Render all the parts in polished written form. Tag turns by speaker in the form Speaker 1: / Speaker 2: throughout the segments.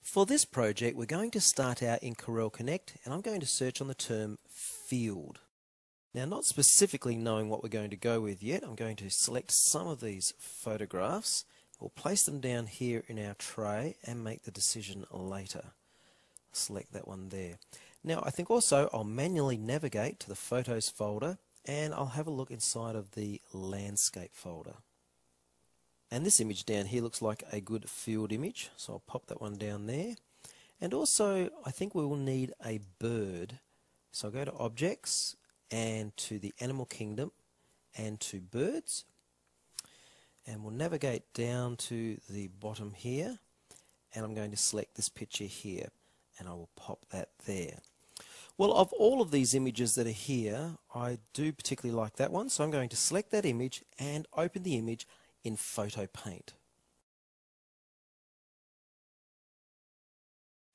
Speaker 1: For this project, we're going to start out in Corel Connect, and I'm going to search on the term field. Now, not specifically knowing what we're going to go with yet, I'm going to select some of these photographs. We'll place them down here in our tray and make the decision later. Select that one there. Now, I think also I'll manually navigate to the Photos folder, and I'll have a look inside of the Landscape folder. And this image down here looks like a good field image, so I'll pop that one down there. And also, I think we will need a bird. So I'll go to Objects and to the Animal Kingdom and to Birds. And we'll navigate down to the bottom here, and I'm going to select this picture here, and I will pop that there. Well, of all of these images that are here, I do particularly like that one, so I'm going to select that image and open the image in Photo Paint.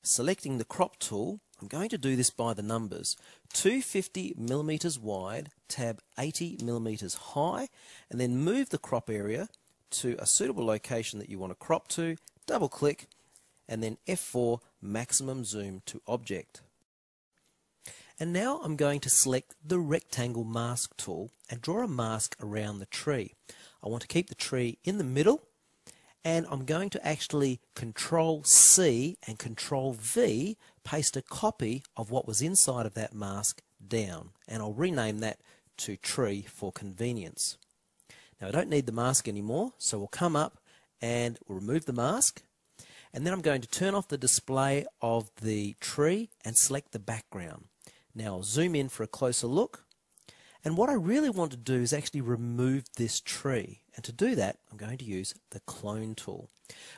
Speaker 1: Selecting the crop tool, I'm going to do this by the numbers. 250mm wide, tab 80mm high, and then move the crop area to a suitable location that you want to crop to, double click, and then F4 maximum zoom to object. And now I'm going to select the rectangle mask tool and draw a mask around the tree. I want to keep the tree in the middle, and I'm going to actually Control C and Control V paste a copy of what was inside of that mask down, and I'll rename that to tree for convenience. Now I don't need the mask anymore, so we'll come up and we'll remove the mask, and then I'm going to turn off the display of the tree and select the background. Now I'll zoom in for a closer look, and what I really want to do is actually remove this tree, and to do that I'm going to use the clone tool.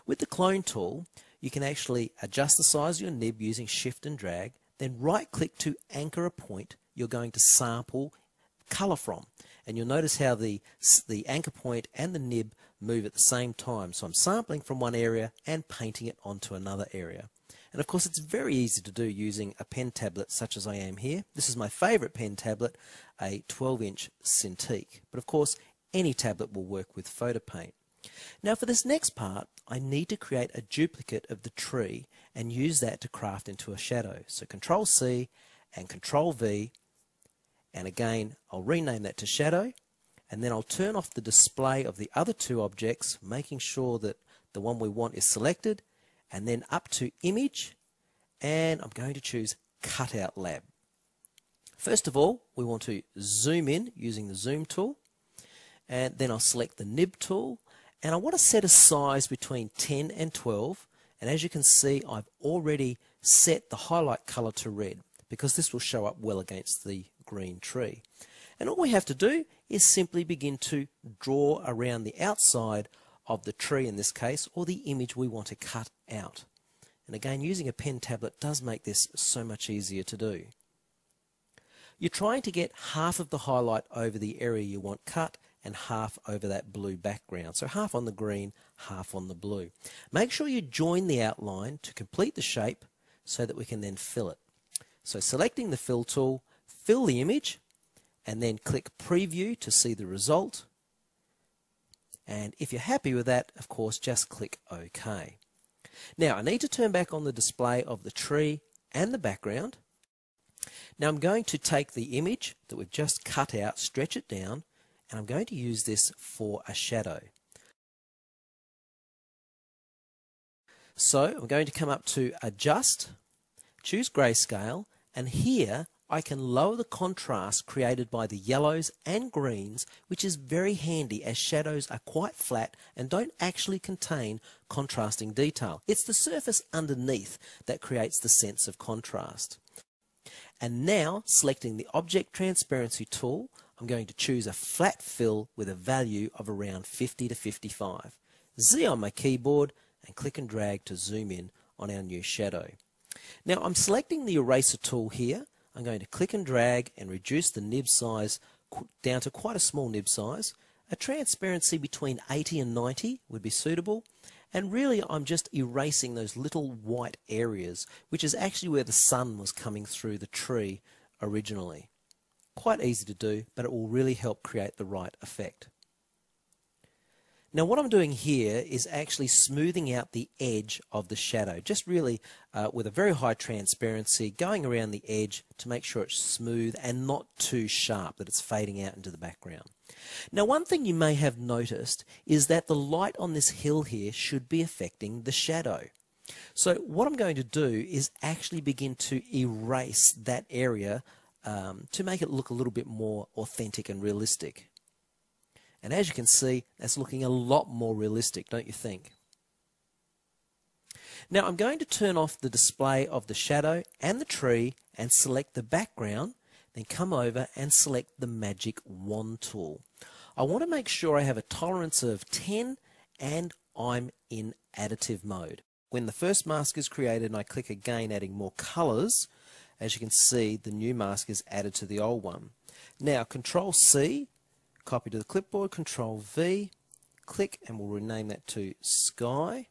Speaker 1: With the clone tool you can actually adjust the size of your nib using shift and drag, then right click to anchor a point you're going to sample colour from, and you'll notice how the anchor point and the nib move at the same time. So I'm sampling from one area and painting it onto another area. And of course it's very easy to do using a pen tablet such as I am here. This is my favourite pen tablet, a 12-inch Cintiq. But of course any tablet will work with Photo Paint. Now for this next part I need to create a duplicate of the tree and use that to craft into a shadow. So Control C and Control V, and again I'll rename that to shadow, and then I'll turn off the display of the other two objects, making sure that the one we want is selected, and then up to Image, and I'm going to choose Cutout Lab. First of all, we want to zoom in using the zoom tool, and then I'll select the nib tool, and I want to set a size between 10 and 12, and as you can see I've already set the highlight color to red because this will show up well against the green tree. And all we have to do is simply begin to draw around the outside of the tree in this case, or the image we want to cut out. And again, using a pen tablet does make this so much easier to do. You're trying to get half of the highlight over the area you want cut and half over that blue background. So half on the green, half on the blue. Make sure you join the outline to complete the shape so that we can then fill it. So selecting the fill tool, fill the image, and then click preview to see the result. And if you're happy with that, of course, just click OK. Now I need to turn back on the display of the tree and the background. Now I'm going to take the image that we've just cut out, stretch it down, and I'm going to use this for a shadow. So I'm going to come up to Adjust, choose Grayscale, and here I can lower the contrast created by the yellows and greens, which is very handy as shadows are quite flat and don't actually contain contrasting detail. It's the surface underneath that creates the sense of contrast. And now, selecting the Object Transparency tool, I'm going to choose a flat fill with a value of around 50 to 55. Z on my keyboard and click and drag to zoom in on our new shadow. Now I'm selecting the Eraser tool here. I'm going to click and drag and reduce the nib size down to quite a small nib size. A transparency between 80 and 90 would be suitable, and really I'm just erasing those little white areas, which is actually where the sun was coming through the tree originally. Quite easy to do, but it will really help create the right effect. Now what I'm doing here is actually smoothing out the edge of the shadow, just really with a very high transparency, going around the edge to make sure it's smooth and not too sharp, that it's fading out into the background. Now one thing you may have noticed is that the light on this hill here should be affecting the shadow. So what I'm going to do is actually begin to erase that area to make it look a little bit more authentic and realistic. And as you can see, that's looking a lot more realistic, don't you think? Now I'm going to turn off the display of the shadow and the tree and select the background, then come over and select the magic wand tool. I want to make sure I have a tolerance of 10 and I'm in additive mode. When the first mask is created and I click again adding more colours, as you can see the new mask is added to the old one. Now Control C, copy to the clipboard, Control V, click and we'll rename that to Sky.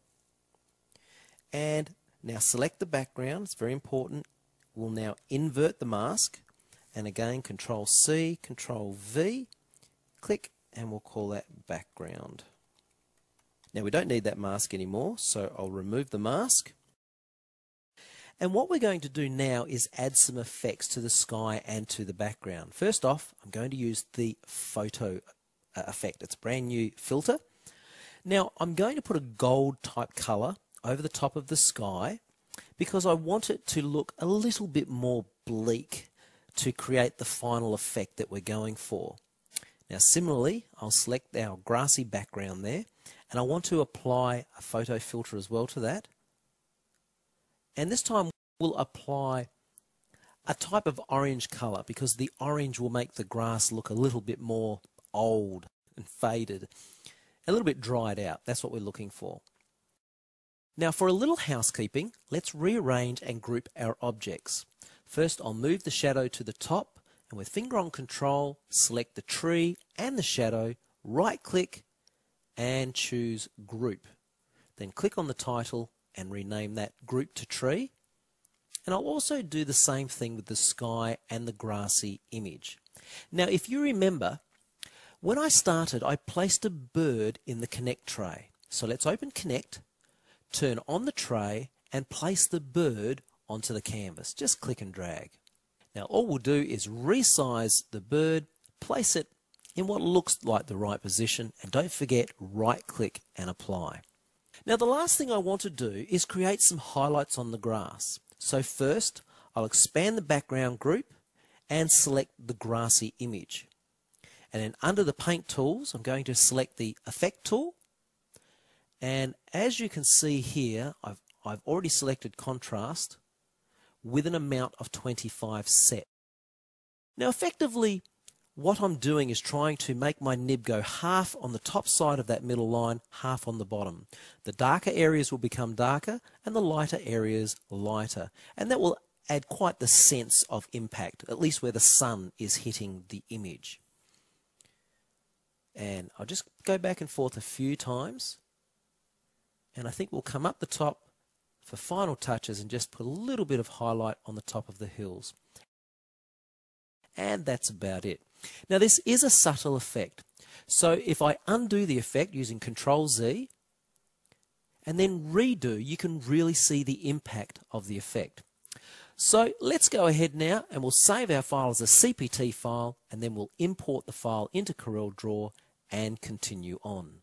Speaker 1: And now select the background, it's very important. We'll now invert the mask and again Control C, Control V, click and we'll call that background. Now we don't need that mask anymore, so I'll remove the mask. And what we're going to do now is add some effects to the sky and to the background. First off, I'm going to use the photo effect. It's a brand new filter. Now I'm going to put a gold type colour over the top of the sky because I want it to look a little bit more bleak to create the final effect that we're going for. Now similarly, I'll select our grassy background there and I want to apply a photo filter as well to that. And this time we'll apply a type of orange colour because the orange will make the grass look a little bit more old and faded, a little bit dried out. That's what we're looking for. Now for a little housekeeping, let's rearrange and group our objects. First I'll move the shadow to the top and with finger on Control, select the tree and the shadow, right click and choose Group. Then click on the title and rename that group to tree. And I'll also do the same thing with the sky and the grassy image. Now if you remember, when I started I placed a bird in the Connect tray. So let's open Connect, turn on the tray and place the bird onto the canvas. Just click and drag. Now all we'll do is resize the bird, place it in what looks like the right position and don't forget right click and apply. Now the last thing I want to do is create some highlights on the grass. So first I'll expand the background group and select the grassy image. And then under the paint tools I'm going to select the effect tool, and as you can see here I've already selected contrast with an amount of 25 set. Now effectively what I'm doing is trying to make my nib go half on the top side of that middle line, half on the bottom. The darker areas will become darker and the lighter areas lighter. And that will add quite the sense of impact, at least where the sun is hitting the image. And I'll just go back and forth a few times. And I think we'll come up the top for final touches and just put a little bit of highlight on the top of the hills. And that's about it. Now this is a subtle effect. So if I undo the effect using Control Z and then redo, you can really see the impact of the effect. So let's go ahead now and we'll save our file as a CPT file and then we'll import the file into CorelDRAW and continue on.